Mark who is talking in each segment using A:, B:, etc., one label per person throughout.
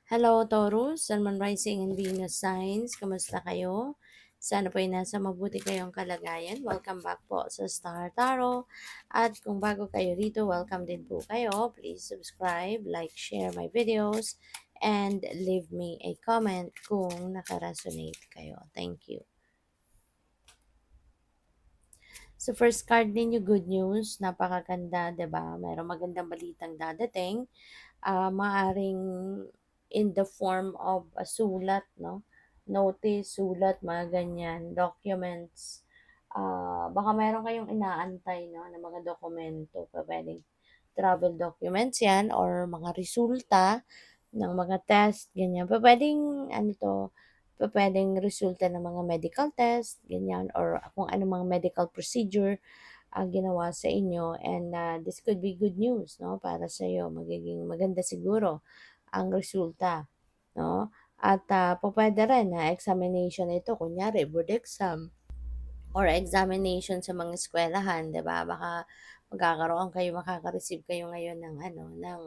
A: Hello, Taurus, Sun, Moon, Rising, and Venus signs. Kamusta kayo? Sana po ay nasa mabuti kayong kalagayan. Welcome back po sa Star Tarot. At kung bago kayo dito, welcome din po kayo. Please subscribe, like, share my videos, and leave me a comment kung nakaresonate kayo. Thank you. So first card ninyo, good news. Napakaganda, 'di ba? Mayroong magandang balitang dadating, maaring in the form of a sulat, no? Notice, sulat, mga ganyan, documents. Baka meron kayong inaantay, no, na mga dokumento. Pwedeng travel documents yan or mga resulta ng mga test, ganyan. Pwedeng, ano to, pwedeng resulta ng mga medical test, ganyan, or kung ano mga medical procedure ginawa sa inyo, and this could be good news, no, para sa iyo. Magiging maganda siguro ang resulta, no? At pupuwede rin na examination ito, kunyari board exam or examination sa mga eskuwelahan, 'di ba? Baka makaka-receive kayo ngayon ng ano, ng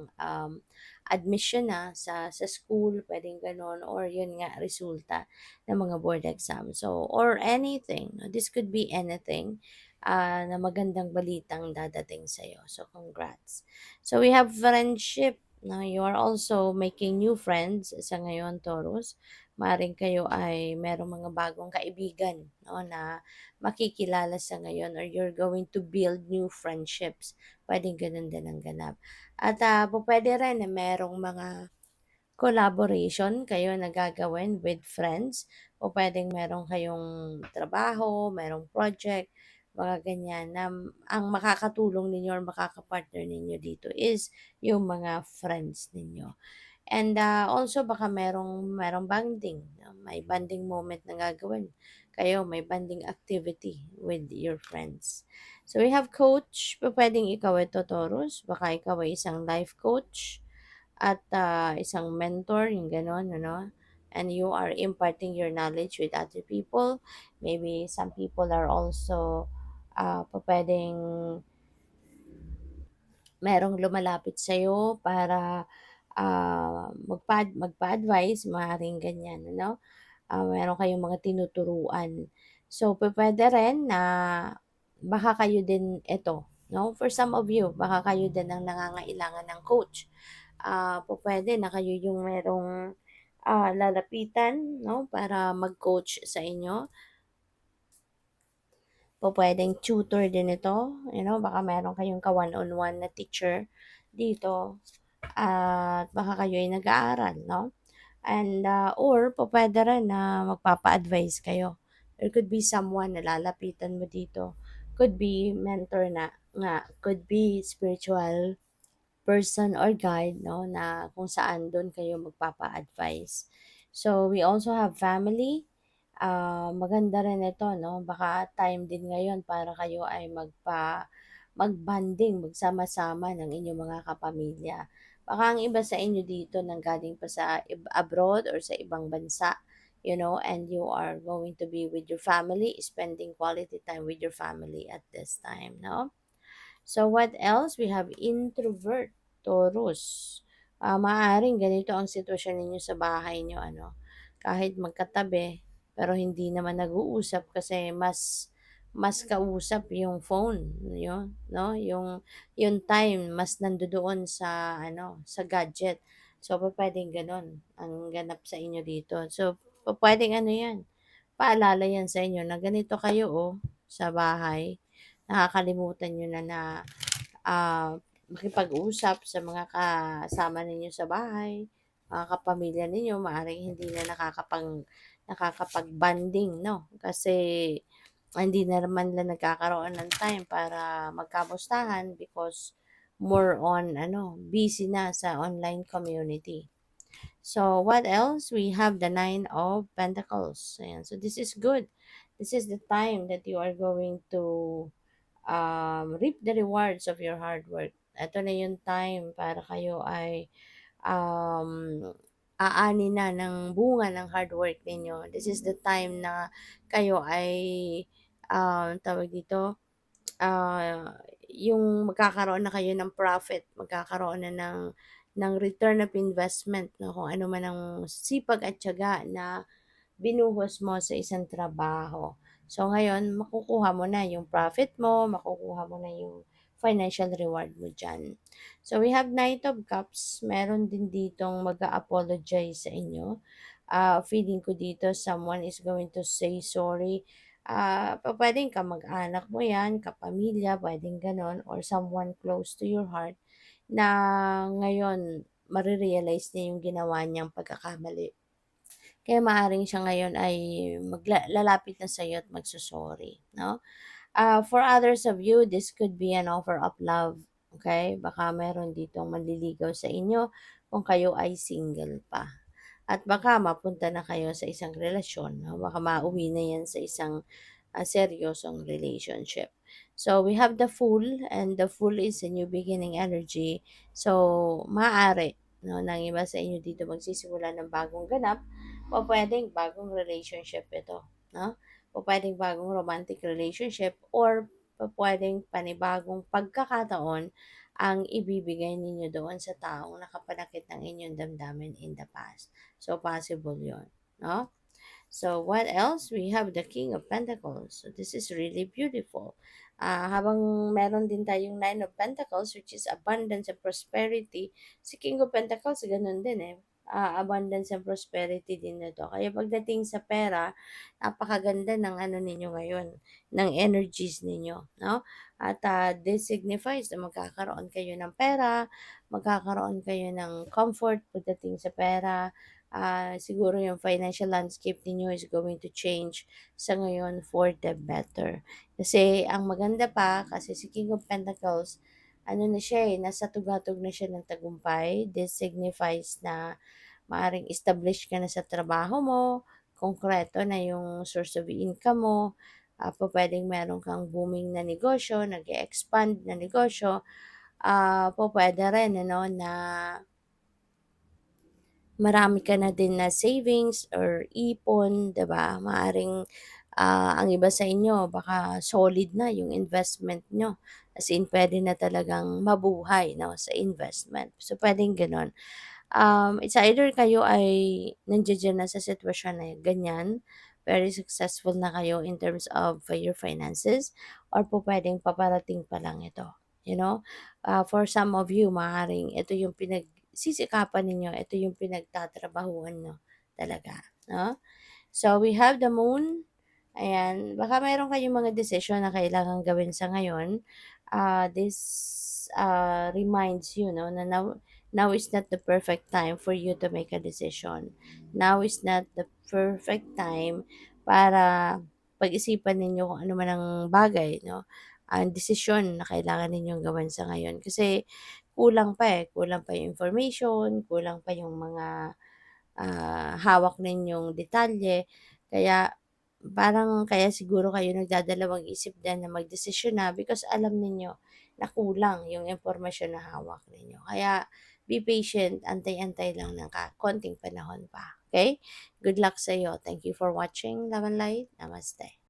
A: admission na sa school, puwedeng gano'n, or 'yun nga resulta ng mga board exam. So, or anything, no? This could be anything, na magandang balitang dadating sa'yo. So, congrats. So, we have friendship, no? You are also making new friends sa ngayon, Taurus. Maaaring kayo ay merong mga bagong kaibigan, no, na makikilala sa ngayon, or you're going to build new friendships. Pwedeng ganun din ang ganap. At pwede rin na merong mga collaboration kayo na gagawin with friends, o pwedeng meron kayong trabaho, merong project, mga ganyan na ang makakatulong ninyo or makakapartner ninyo dito is yung mga friends ninyo. And also baka merong bonding, no? May bonding moment na gagawin kayo, may bonding activity with your friends. So we have coach, pwedeng ikaw ito, Taurus, baka ikaw ay isang life coach at isang mentor, yung gano'n, ano? And you are imparting your knowledge with other people. Maybe some people are also pwedeng merong lumalapit sa'yo para magpa-advice, maaaring ganyan, ano? Meron kayong mga tinuturuan. So, pupuwede rin na baka kayo din ito, 'no? For some of you, baka kayo din ang nangangailangan ng coach. Pupuwede na kayo yung merong lalapitan, 'no, para mag-coach sa inyo. Pupuwedeng tutor din ito, baka meron kayong ka-one-on-one na teacher dito at baka kayo ay nag-aaral, 'no? And, or pupuwede rin na magpapa-advice kayo. There could be someone na lalapitan mo dito. Could be mentor na nga, could be spiritual person or guide, no, na kung saan do'n kayo magpapa-advice. So, we also have family. Maganda rin ito, 'no, baka time din ngayon para kayo ay mag-bonding, magsama-sama ng inyong mga kapamilya. Baka ang iba sa inyo dito nanggaling pa sa abroad or sa ibang bansa, and you are going to be with your family, spending quality time with your family at this time, no? So what else? We have introvert, Taurus. Maaaring ganito ang sitwasyon ninyo sa bahay niyo, ano, kahit magkatabi, pero hindi naman nag-uusap kasi mas mas kausap yung phone, yun, no? Yung time mas nandoon sa ano, sa gadget. So pupuwedeng gano'n ang ganap sa inyo dito. So pupuwedeng ano 'yan, paalala 'yan sa inyo na ganito kayo, oh, sa bahay. Nakakalimutan niyo na makipag-usap sa mga kasama ninyo sa bahay, mga kapamilya ninyo, maaaring hindi na nakakapag-bonding, 'no? Kasi hindi na naman nila nagkakaroon ng time para magkamustahan because more on ano, busy na sa online community. So, what else? We have the Nine of Pentacles. Ayan. So, this is good. This is the time that you are going to reap the rewards of your hard work. Ito na yung time para kayo ay um, aani na ng bunga ng hard work ninyo. This is the time na kayo ay, tawag dito, yung magkakaroon na kayo ng profit, magkakaroon na ng return of investment 'no, kung ano man ang sipag at tiyaga na binuhos mo sa isang trabaho. So ngayon makukuha mo na yung profit mo, makukuha mo na yung financial reward mo diyan. So we have Knight of Cups, meron din ditong mag-a-apologize sa inyo. Feeling ko dito someone is going to say sorry. Pupuwedeng kamag-anak mo 'yan, kapamilya, puwedeng gano'n or someone close to your heart na ngayon mare-realize niya yung ginawa niyang pagkakamali. Kaya maaaring siya ngayon ay lalapit na sa'yo at magso-sorry, 'no? For others of you, this could be an offer of love, okay? Baka meron ditong manliligaw sa inyo kung kayo ay single pa. At baka mapunta na kayo sa isang relasyon, 'no? Baka mauwi na 'yan sa isang seryosong relationship. So we have the Fool, and the Fool is a new beginning energy. So maaari, no, ng iba sa inyo dito magsisimula ng bagong ganap, o pwedeng bagong relationship ito, no? O pwedeng bagong romantic relationship, or pwedeng panibagong pagkakataon ang ibibigay ninyo doon sa taong nakapanakit ng inyong damdamin in the past. So possible 'yon, no? So what else? We have the King of Pentacles. So this is really beautiful. Habang meron din tayong Nine of Pentacles, which is abundance and prosperity, si King of Pentacles, ganun din eh. Abundance and prosperity din na to. Kaya pagdating sa pera, napakaganda ng ano ninyo ngayon, ng energies ninyo, no? At this signifies na magkakaroon kayo ng pera, magkakaroon kayo ng comfort pagdating sa pera, siguro yung financial landscape ninyo is going to change sa ngayon for the better. Kasi ang maganda pa, kasi si King of Pentacles, ano na siya eh, nasa tugatog na siya ng tagumpay. This signifies na maaring establish ka na sa trabaho mo, konkreto na yung source of income mo, pwedeng meron kang booming na negosyo, nag-expand na negosyo, pwede rin ano, na marami ka na din na savings or ipon, 'di ba? Maaring, ang iba sa inyo baka solid na yung investment nyo. As in puwede na talagang mabuhay 'no, sa investment. So, puwedeng gano'n. It's either kayo ay nandiya-diyan na sa sitwasyon na ganyan, very successful na kayo in terms of your finances, or pupuwedeng paparating pa lang ito, you know? For some of you, maaaring ito yung pinagsisikapan ninyo, ito yung pinagtatrabahuhan niyo talaga, 'no? So, we have the Moon. Ayan, baka mayroon kayong mga desisyon na kailangang gawin sa ngayon. This reminds you, no, na now is not the perfect time for you to make a decision. Now is not the perfect time para pag-isipan ninyo kung ano man ang bagay, no? Ang desisyon na kailangan ninyong gawin sa ngayon. Kasi kulang pa eh. Kulang pa yung information, kulang pa yung mga hawak ninyong detalye. Kaya parang kaya siguro kayo nagdadalawang isip din na magdesisyon na because alam ninyo na kulang yung impormasyon na hawak ninyo. Kaya be patient, antay-antay lang ng konting panahon pa. Okay? Good luck sa iyo. Thank you for watching. Love and light. Namaste.